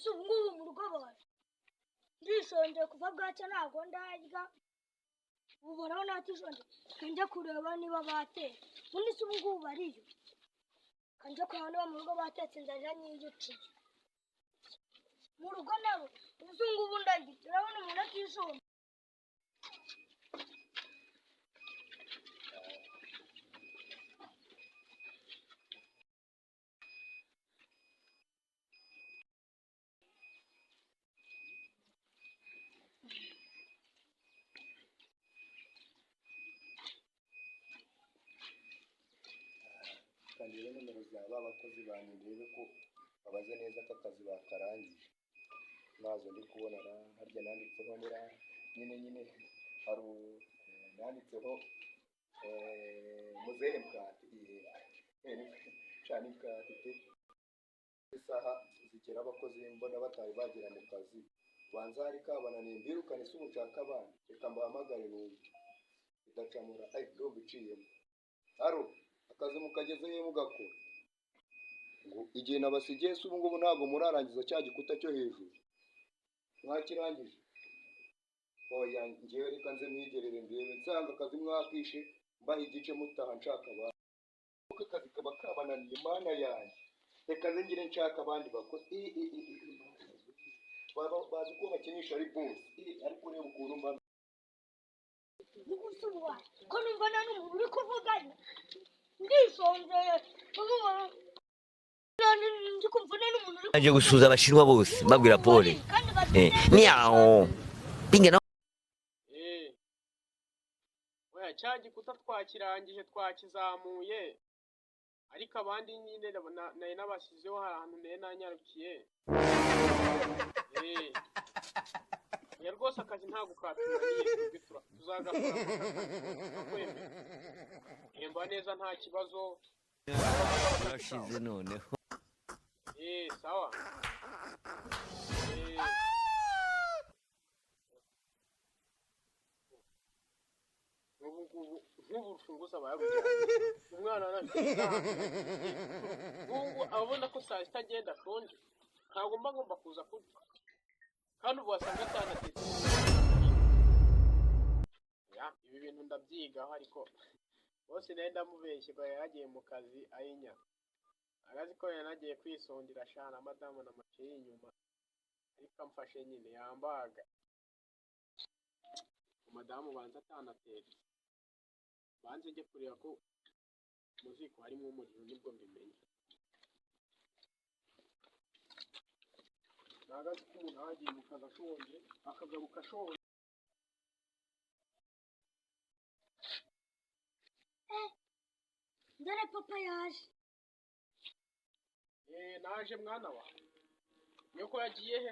gusa ubu ngubu mu rugo baje ndishonje kuva bwacya ntabwo ndarya ubu baraho natishonje kanjya kureba niba batetse ubundi se ubu ngubu bariyo kanjya kureba niba mu rugo batetse ndarya nyiyiciye mu rugo nabo ubu ngubu ndarya urabona umuntu atishonje Kangira nomero zaba abakozi banyu ndebe ko babaze neza ko akazi bakarangije nazo ndi kubona harya nanditseho nira nyine hari nanditseho muzehe bwati cyane bwati isaha zigera abakozi mbona batari bagera mu kazi banza hari kabananiye mbirukane se umushaka abana reka mbahamagare n'ubu idacamura ndo biciyemo haro akazi mukagezeye mugakora ngo igihe nabasigiye se ubu ngubu ntabwo murarangiza cya gikuta cyo hejuru mwakirangije oya ngewe reka nze mwigerere ndebe nsanga akazi mwakishe mbaha igice mutaha nshaka abandi kuko akazi kaba kabananiye mana yanjye reka nze ngire nshaka abandi bakozi bazi ko bakinisha ari bose ariko ureba ukuntu mba Nikusubuwa ko numva nta n'umuntu uri kuvugana ndishonje ndi kumva nta n'umuntu uri aje gusuza abashinwa bose mbabwira pole niyaho pinga oya cya gikuta twakirangije twakizamuye ariko abandi nyine naye nabasizeho ahantu naye nanyarukiye ya rwose akazi ntabwo katunaniye tuzagakora hemba neza nta kibazo urashize noneho sawa nk'ubu urufunguzo aba yarujyanye umwana nk'ubu abona ko saa sita agenda ashonje ntabwo mba ngomba kuza kurya kandi ubu wasanga atanatetse ibi bintu ndabyigaho ariko bose nawe ndamubeshye ngo yaragiye mu kazi ayinya arazi ko yanagiye kwisondera shana madamu na maciye inyuma ariko amfashe nyine yambaga madamu banza atanatetse banze njye kureba ko mu ziko harimo umuriro nibwo mbimenye nagazi ko umuntu ahagiye mu kazi ashonje akagaruka ashonje dore papa yaje naje mwana wa nyoko yagiye he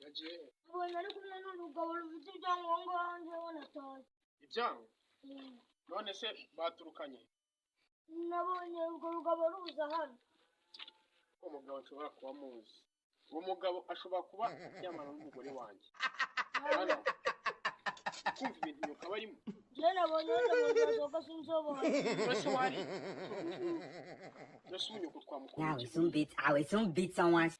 yagiye abonye ari kumwe n'urugabo rufite ibyangombwa hanze wanataye ibyango none se baturukanye nabonye urwo rugabo ruza hano ko umugabo ashobora kuba muzi uwo mugabo ashobora kuba yamara n'umugore wanjye hano kumva ibintu nyoko aba arimo njyewe nabonye wenda sinzobona mbese wari mbese unyoko twamukora awe sumbitse someone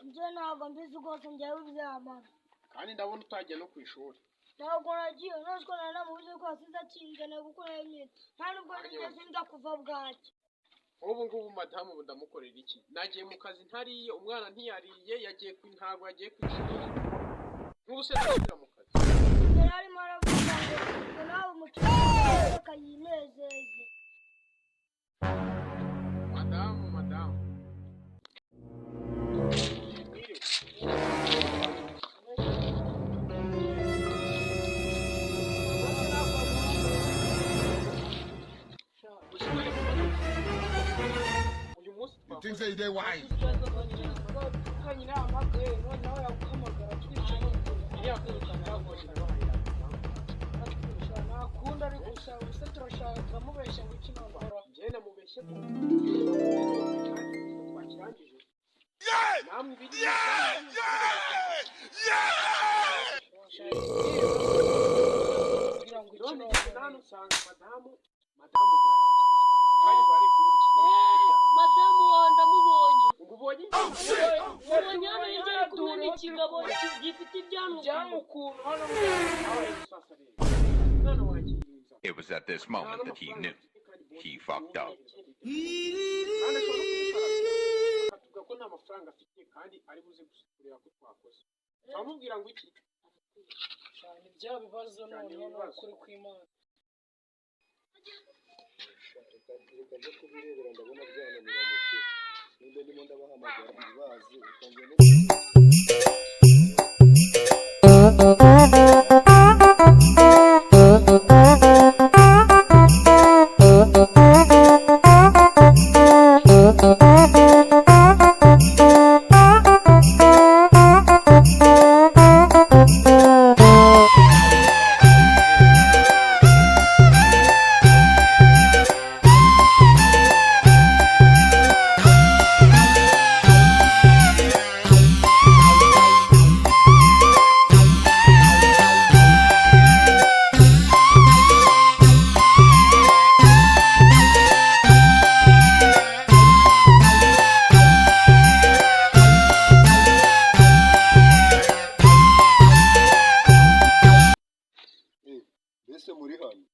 njyewe ntabwo mbizi rwose njyewe ubyamara kandi ndabona utajya no ku ishuri ntabwo nagiye noziko nari namubuze ko hasize akinjana gukora imyenda nta nubwo nigeze nza kuva bwacya ubu ngubu madamu ndamukorera iki nagiye mu kazi ntariye umwana ntiyariye yagiye ntabwo yagiye ku ishuri nk'ubu se ntasubira mu kazi yari arimo aravuga ngo nawe umucuruzi akayinezeze madamu You think say they wise? ikigabo gifite ibyamukuntu hano It was at this moment that he knew he fucked up. ko nta mafaranga afite kandi ari buze kureba ko twakoze bamubwira ngo iki cyane bya bibazo noneho kuri kw'Imana reka njye kubirebera ndabona byananiranye pe niba ndimo ndabahamagara ntibazi ukongera mbese muri hano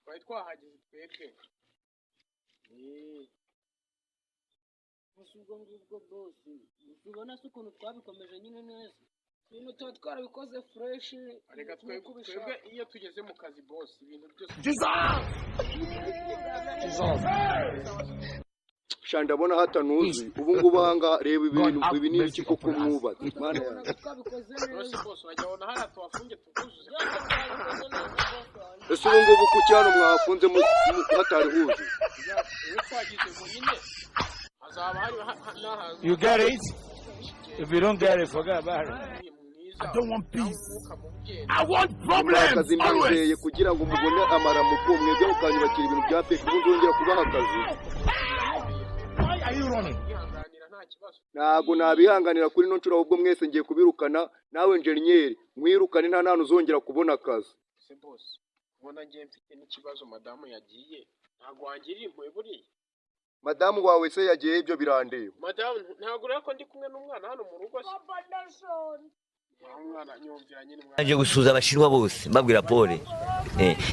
twari twahageze twebwe ubwo ngubwo bose ubona se ukuntu twabikomeje nyine neza ibintu tuba twarabikoze fresh reka twebwe iyo tugeze mu kazi boss ibintu byose sha ndabona hatanuzi ubu ngubu hanga reba ibintu ibi ni iki koko mwubatse mana yanjye boss wajyabona hara tuwafunge tukuzuze ese ubu ngubu ku cyano mwafunze hatari huzu You get it? If you don't get it, forget about it. I don't want peace. I want problems. Akazi ndizeye kugira ngo mubone amaramuko mwebwe mukanyubakira ibintu bya fake ubu nzongera kubaha akazi. Why are you running? Ntago nabihanganira kuri no ncura ahubwo mwese ngiye kubirukana nawe engineer mwirukane nta nanu uzongera kubona akazi. Se boss ubona ngiye mfite n'ikibazo madamu yagiye ntago wangirira impuhwe buriya madamu wawe se yagiye ibyo birandeba madamu ntago rero ko ndi kumwe n'umwana hano mu rugo se umwana nyumvira nyine umwana Naje gusuza abashinwa bose mbabwira pole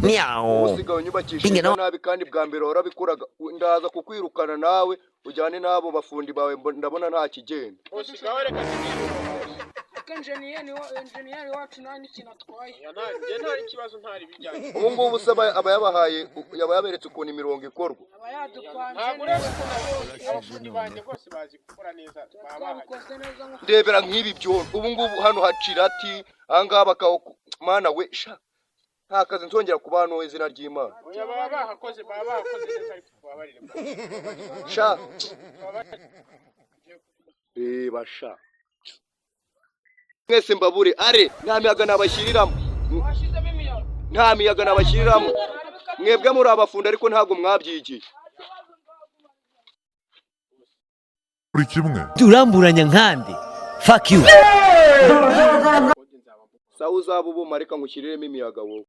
niao usigaye nyubakishije nabi kandi bwa mbere warabikoraga ndaza kukwirukana nawe ujyane nabo bafundi bawe ndabona nta kigenda usigaye reka engineer wacu nani kintu atwaye nje nta ikibazo ntari bijyanye ubu ngubu se abayabahaye yaberetse ukuntu imirongo ikorwa ntabwo rero abafundi banjye bose bazi gukora neza ndebera nk'ibi byo ubu ngubu hano hacira ati ahangaha bakaho mana we sha nta kazi nzongera kuba hano izina ry'Imana oya baba bahakoze neza ariko babarire sha basha mwese mbabure are nta miyaga nabashyiriramo nta miyaga nabashyiriramo mwebwe muri abafunda ariko ntago mwabyigiye Buri kimwe turamburanya nkande fuck you sawa uzaba ubuma reka ngushyiriremo imiyaga wowe